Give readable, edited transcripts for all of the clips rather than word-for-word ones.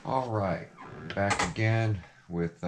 All right, back again with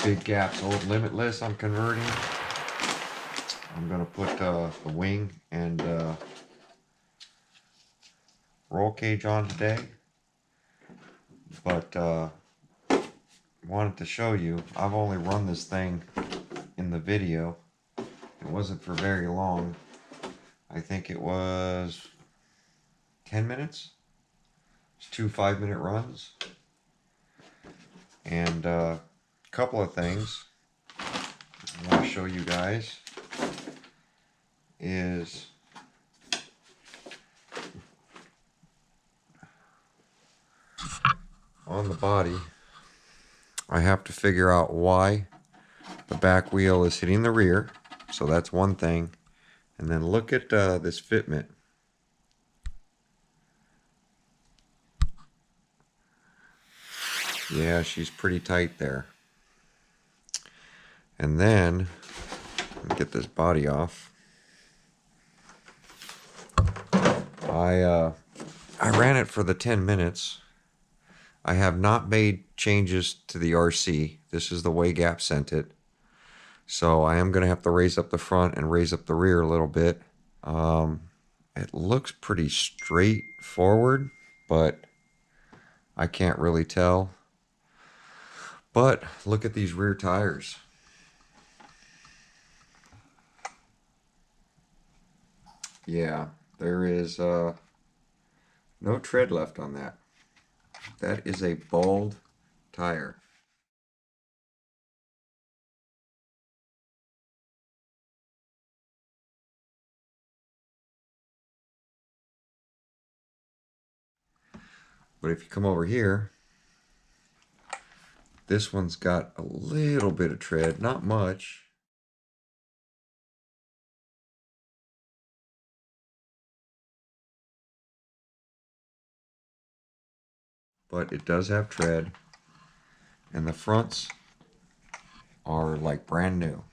Big Gap's old Limitless. I'm converting. I'm gonna put the wing and roll cage on today, but wanted to show you. I've only run this thing in the video. It wasn't for very long. I think it was 10 minutes. It's 2 5-minute runs. And a couple of things I want to show you guys is on the body. I have to figure out why the back wheel is hitting the rear. So that's one thing. And then look at this fitment. Yeah, she's pretty tight there. And then, get this body off. I ran it for the 10 minutes. I have not made changes to the RC. This is the way Gap sent it. So I am going to have to raise up the front and raise up the rear a little bit. It looks pretty straightforward, but I can't really tell. But look at these rear tires. Yeah, there is no tread left on that. That is a bald tire. But if you come over here, this one's got a little bit of tread, not much. But it does have tread. And the fronts are like brand new.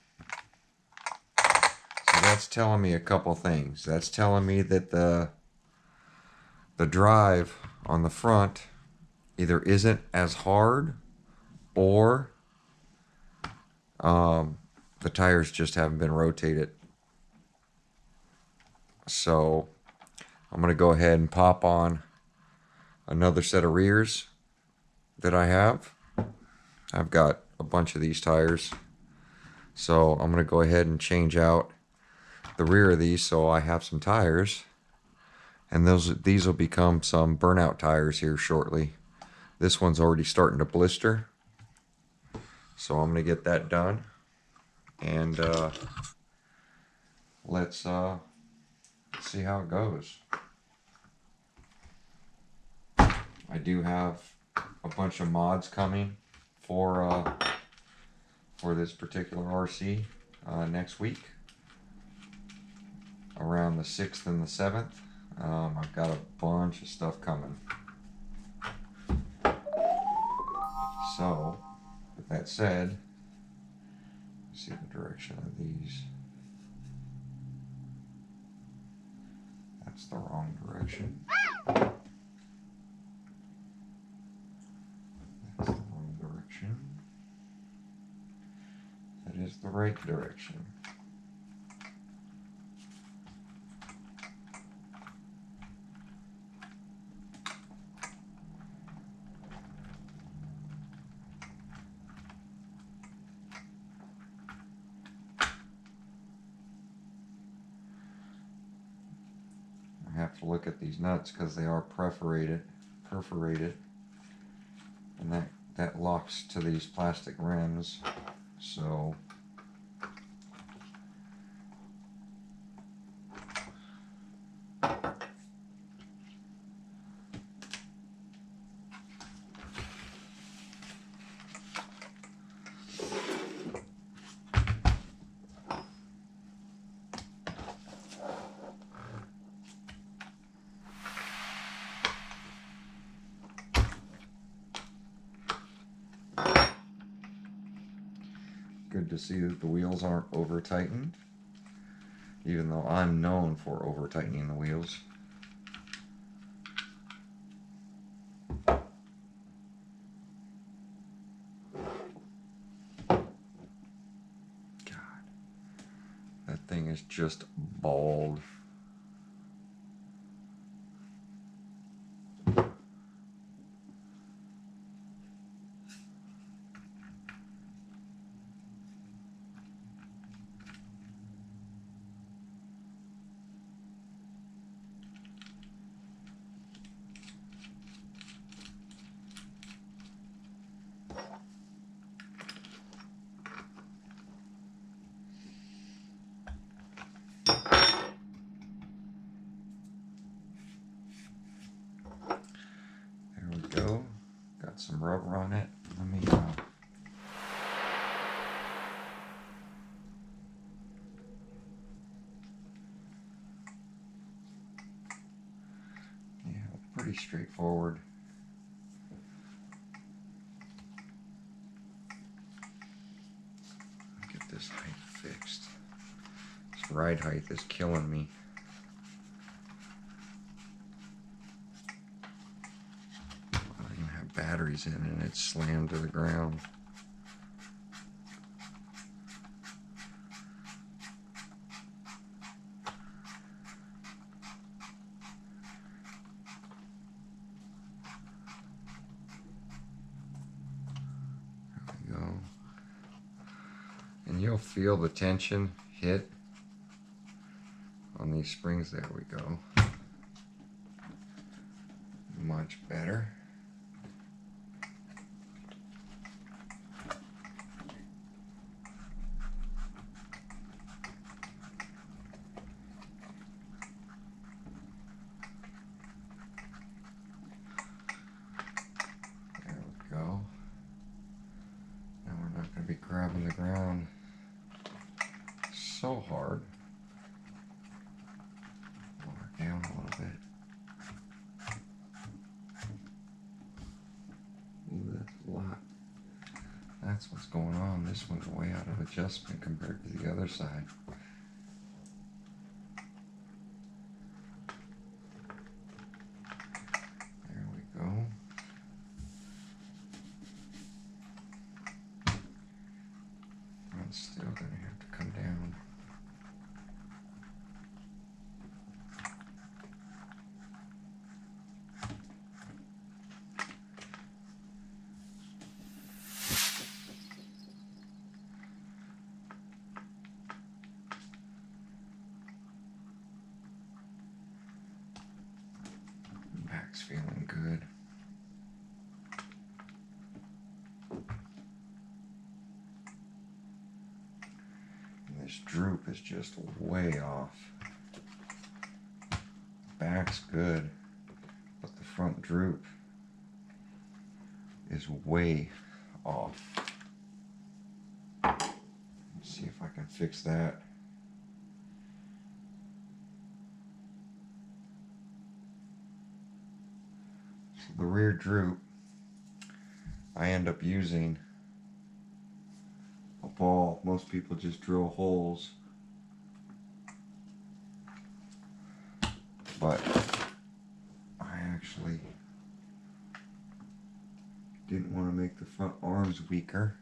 So that's telling me a couple things. That's telling me that the drive on the front either isn't as hard or the tires just haven't been rotated. So I'm going to go ahead and pop on another set of rears that I have. I've got a bunch of these tires. So I'm going to go ahead and change out the rear of these so I have some tires. And these will become some burnout tires here shortly. This one's already starting to blister. So I'm going to get that done. And let's see how it goes. I do have a bunch of mods coming for this particular RC next week, around the 6th and the 7th. I've got a bunch of stuff coming. So, with that said, let's see the direction of these. That's the wrong direction. That's the wrong direction. That is the right direction. I have to look at these nuts because they are perforated, and that locks to these plastic rims. So good to see that the wheels aren't over tightened, even though I'm known for over tightening the wheels. thing is just bald. There we go. Got some rubber on it. Let me yeah, pretty straightforward. Get this height fixed. This ride height is killing me. I don't even have batteries in and it's slammed to the ground. And you'll feel the tension hit on these springs. There we go. Much better. There we go. Now we're not going to be grabbing the ground so hard. Lower down a little bit. Ooh, that's a lot. That's what's going on. This one's way out of adjustment compared to the other side. There we go. It's still going to have to come down. Back's feeling good. And this droop is just way off. Back's good, but the front droop is way off. Let's see if I can fix that. So the rear droop, I end up using a ball. Most people just drill holes, but I actually didn't want to make the front arms weaker.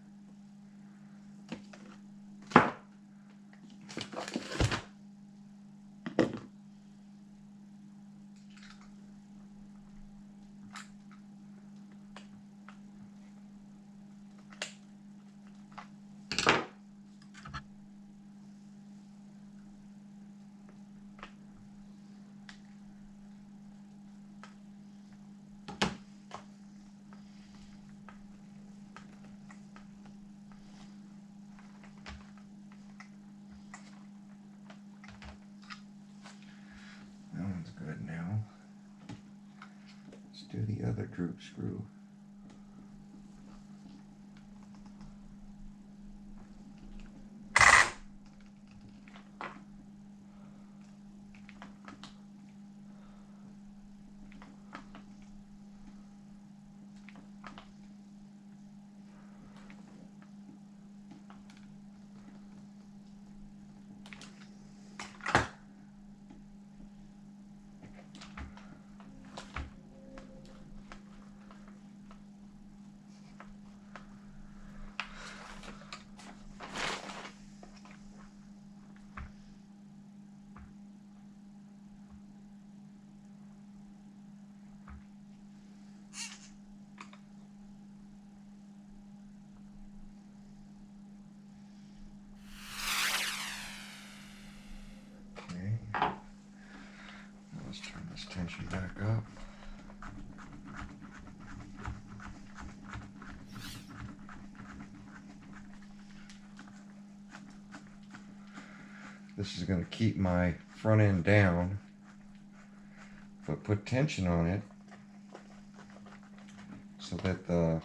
Good now. Let's do the other droop screw. suspension back up. This is going to keep my front end down, but put tension on it so that the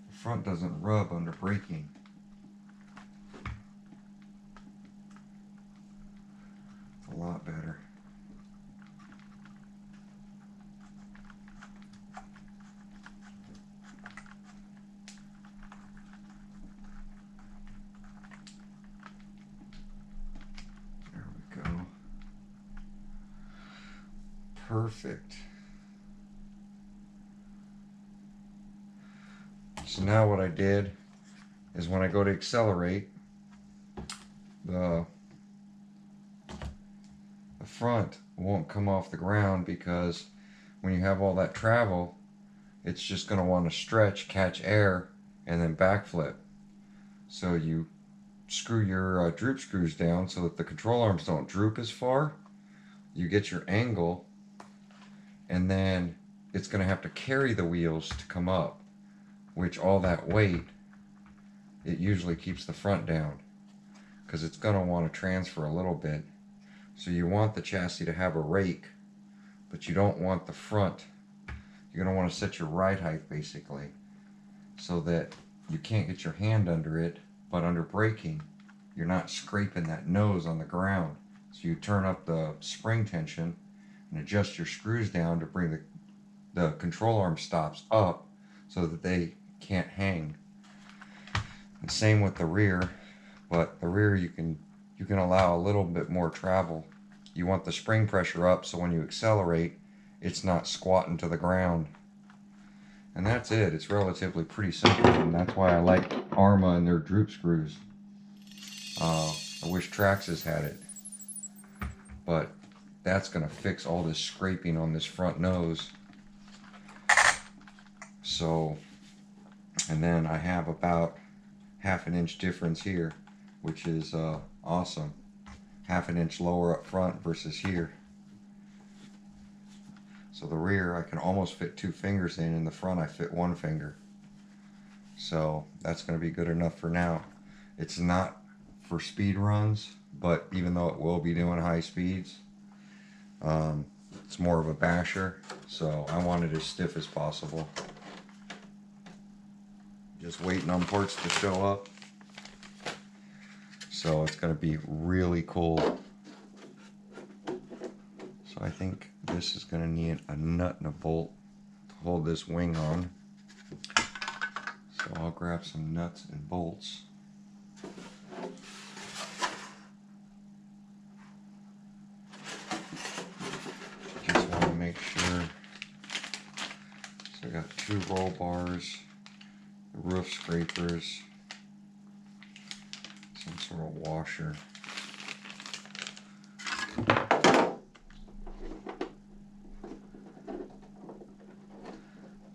front doesn't rub under braking. It's a lot better. There we go. Perfect. So now what I did is when I go to accelerate, the front won't come off the ground, because when you have all that travel, it's just going to want to stretch, catch air, and then backflip. So you screw your droop screws down so that the control arms don't droop as far. You get your angle, and then it's going to have to carry the wheels to come up, which all that weight, it usually keeps the front down because it's going to want to transfer a little bit. So you want the chassis to have a rake, but you don't want the front. You're going to want to set your ride height basically so that you can't get your hand under it, but under braking, you're not scraping that nose on the ground. So you turn up the spring tension and adjust your screws down to bring the control arm stops up so that they can't hang. And same with the rear, but the rear you can allow a little bit more travel. You want the spring pressure up so when you accelerate, it's not squatting to the ground. And that's it. It's relatively pretty simple, and that's why I like Arma and their droop screws. I wish Traxxas had it, but that's going to fix all this scraping on this front nose. So, and then I have about ½ an inch difference here, which is awesome. ½ an inch lower up front versus here. So the rear I can almost fit 2 fingers in the front I fit 1 finger. So that's going to be good enough for now. It's not for speed runs, but even though it will be doing high speeds, it's more of a basher, so I want it as stiff as possible. Just waiting on parts to show up. So it's going to be really cool. So I think this is going to need a nut and a bolt to hold this wing on. So I'll grab some nuts and bolts. Just want to make sure. So I got 2 roll bars, the roof scrapers, some sort of washer.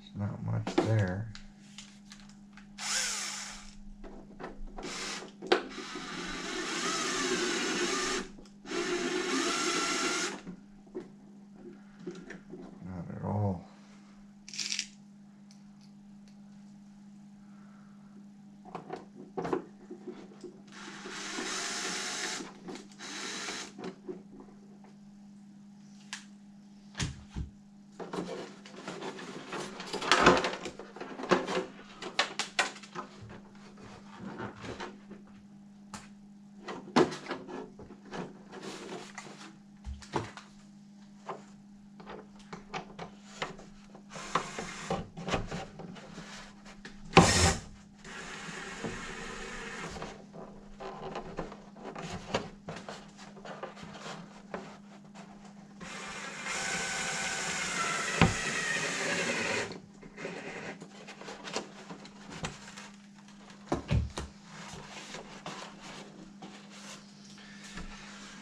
There's not much there. Not at all.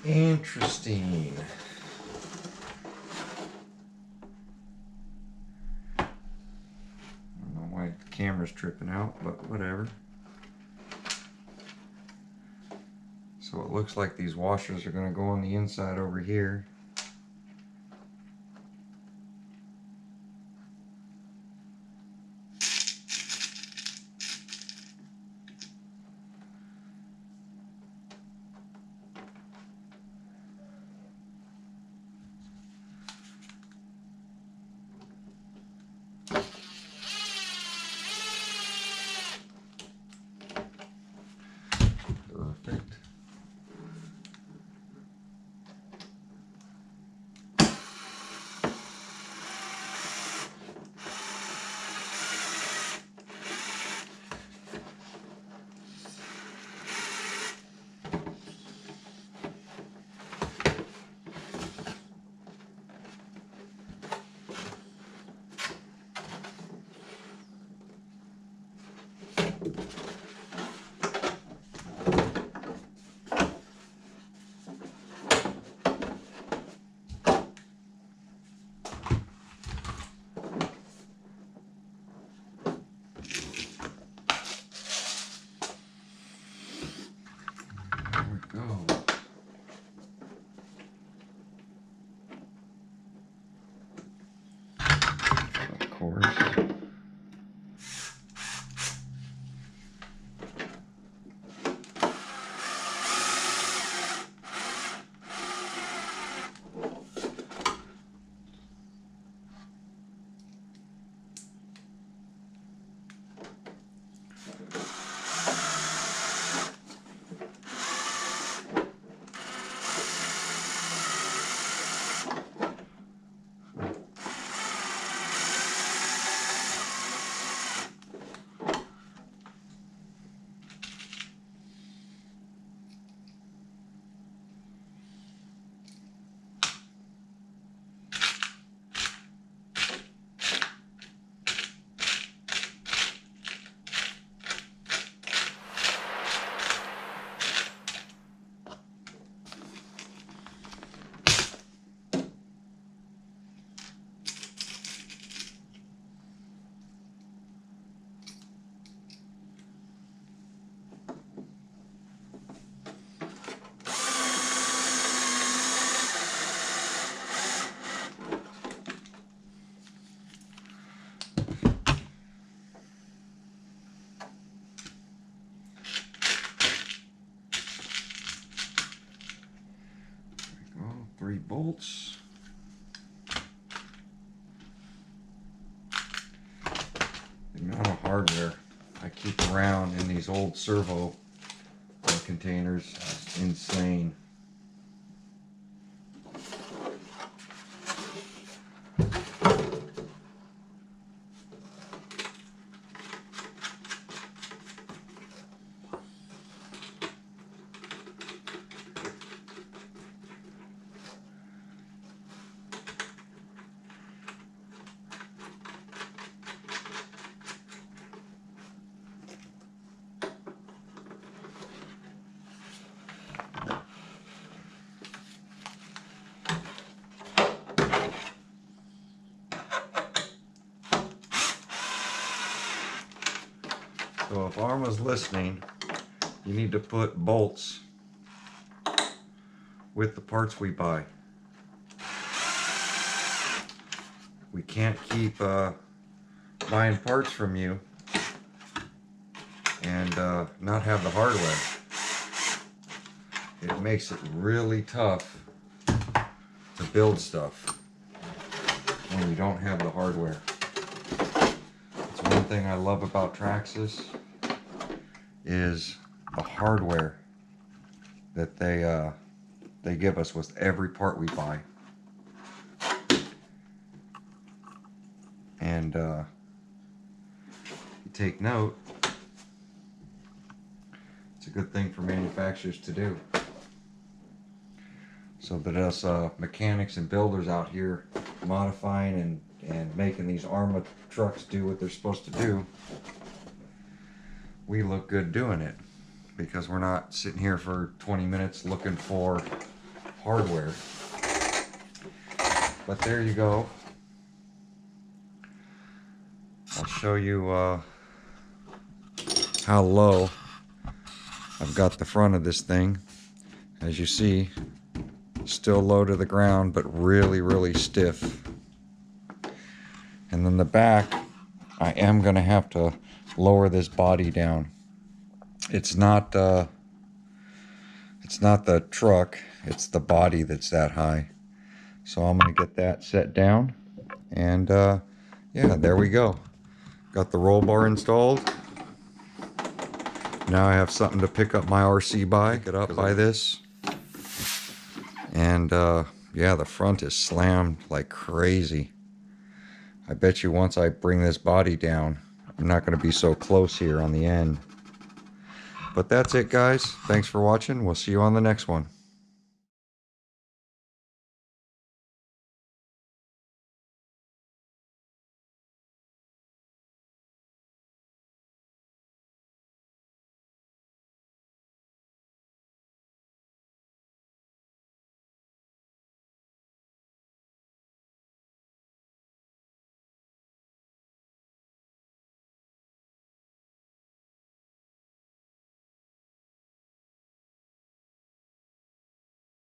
Interesting. I don't know why the camera's tripping out, but whatever. So So it looks like these washers are going to go on the inside over here. Perfect. Go. Of course. Three bolts. The amount of hardware I keep around in these old servo containers is insane. So if Arma's listening, you need to put bolts with the parts we buy. We can't keep buying parts from you and not have the hardware. It makes it really tough to build stuff when we don't have the hardware. It's one thing I love about Traxxas is the hardware that they give us with every part we buy. And you take note, it's a good thing for manufacturers to do, so that us mechanics and builders out here modifying and making these Arma trucks do what they're supposed to do, we look good doing it, because we're not sitting here for 20 minutes looking for hardware. But there you go. I'll show you how low I've got the front of this thing. As you see, still low to the ground, but really, really stiff. And then the back, I am gonna have to lower this body down. It's not the truck, it's the body that's that high. So I'm gonna get that set down, and yeah, there we go. Got the roll bar installed. Now I have something to pick up my RC by. Get up by this. And yeah, the front is slammed like crazy. I bet you once I bring this body down, I'm not going to be so close here on the end. But that's it, guys. Thanks for watching. We'll see you on the next one.